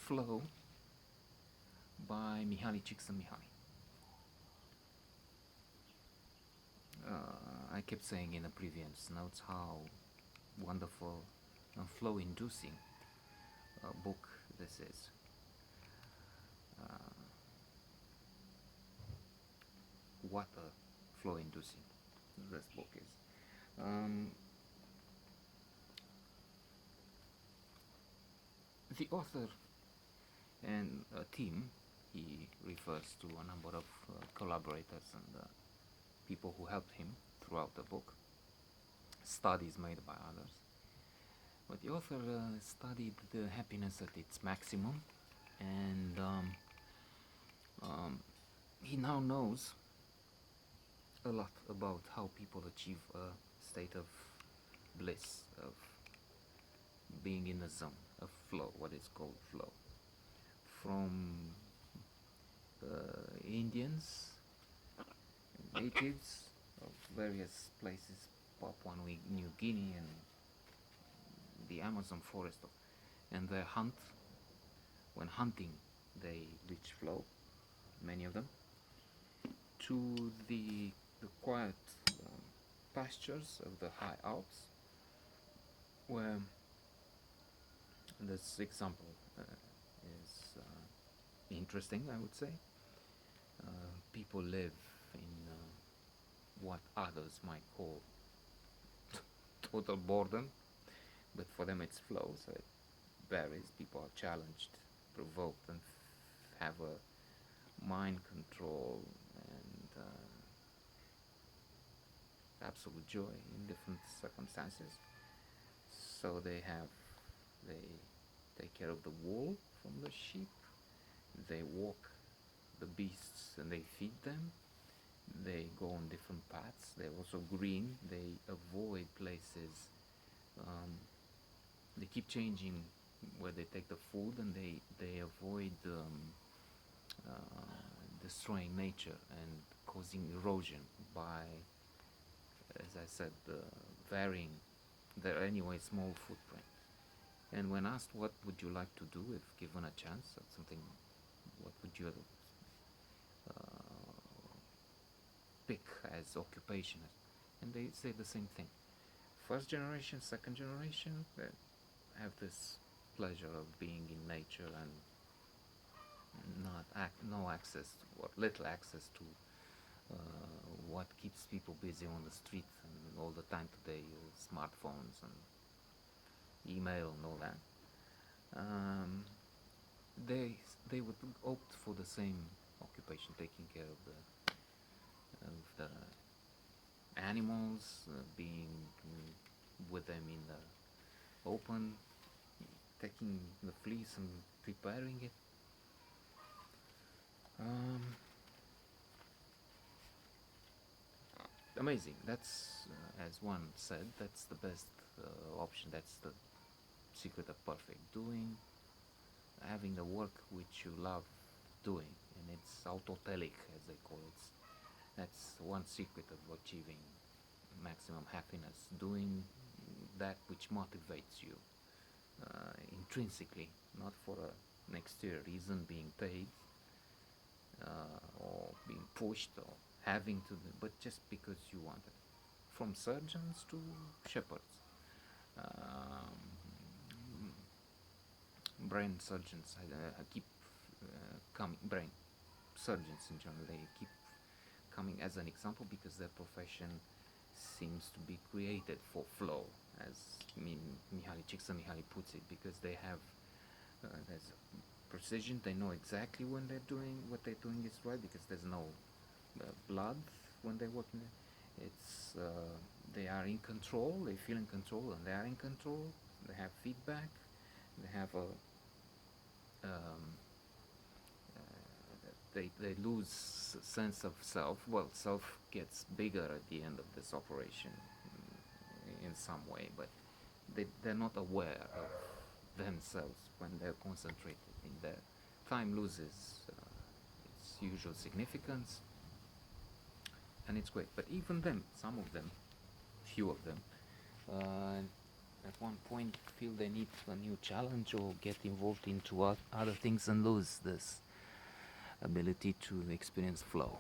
Flow by Mihaly Csikszentmihaly. I kept saying in the previous notes how wonderful and flow-inducing a book this is. What a flow-inducing this book is. The author and a team, he refers to a number of collaborators and people who helped him throughout the book, studies made by others. But the author studied the happiness at its maximum, and he now knows a lot about how people achieve a state of bliss, of being in a zone, of flow, what is called flow. From Indians, natives of various places, Papua New Guinea and the Amazon forest, and their hunt. When hunting, they reach flow, many of them, to the quiet pastures of the high Alps, where this example is interesting, I would say. People live in what others might call total boredom, but for them it's flow, so it varies. People are challenged, provoked, and have a mind control and absolute joy in different circumstances. So they take care of the wool from the sheep, they walk the beasts and they feed them, they go on different paths, they're also green, they avoid places, they keep changing where they take the food, and they avoid destroying nature and causing erosion by, as I said, varying their anyway small footprint. And when asked what would you like to do if given a chance at something, what would you pick as occupation? And they say the same thing. First generation, second generation, they have this pleasure of being in nature and no access, or little access to what keeps people busy on the street and all the time today, smartphones and email and all that. They would opt for the same occupation, taking care of the animals, being with them in the open, taking the fleece and preparing it. Amazing. That's, as one said, that's the best option. That's the secret of perfect doing, having the work which you love doing, and it's autotelic, as they call it. That's one secret of achieving maximum happiness, doing that which motivates you intrinsically, not for an exterior reason, being paid or being pushed or having to do, but just because you want it. From surgeons to shepherds, brain surgeons, I keep coming, brain surgeons in general, they keep coming as an example because their profession seems to be created for flow, as Mihaly Csikszentmihaly puts it, because they have there's precision, they know exactly when they're doing what they're doing is right, because there's no blood when they're working. It's they are in control, they feel in control, and they are in control. They have feedback, they have a they lose sense of self. Well, self gets bigger at the end of this operation in some way, but they're not aware of themselves when they're concentrated in there. Time loses its usual significance, and it's great. But even them, some of them, few of them, at one point point feel the need for a new challenge or get involved into other things and lose this ability to experience flow.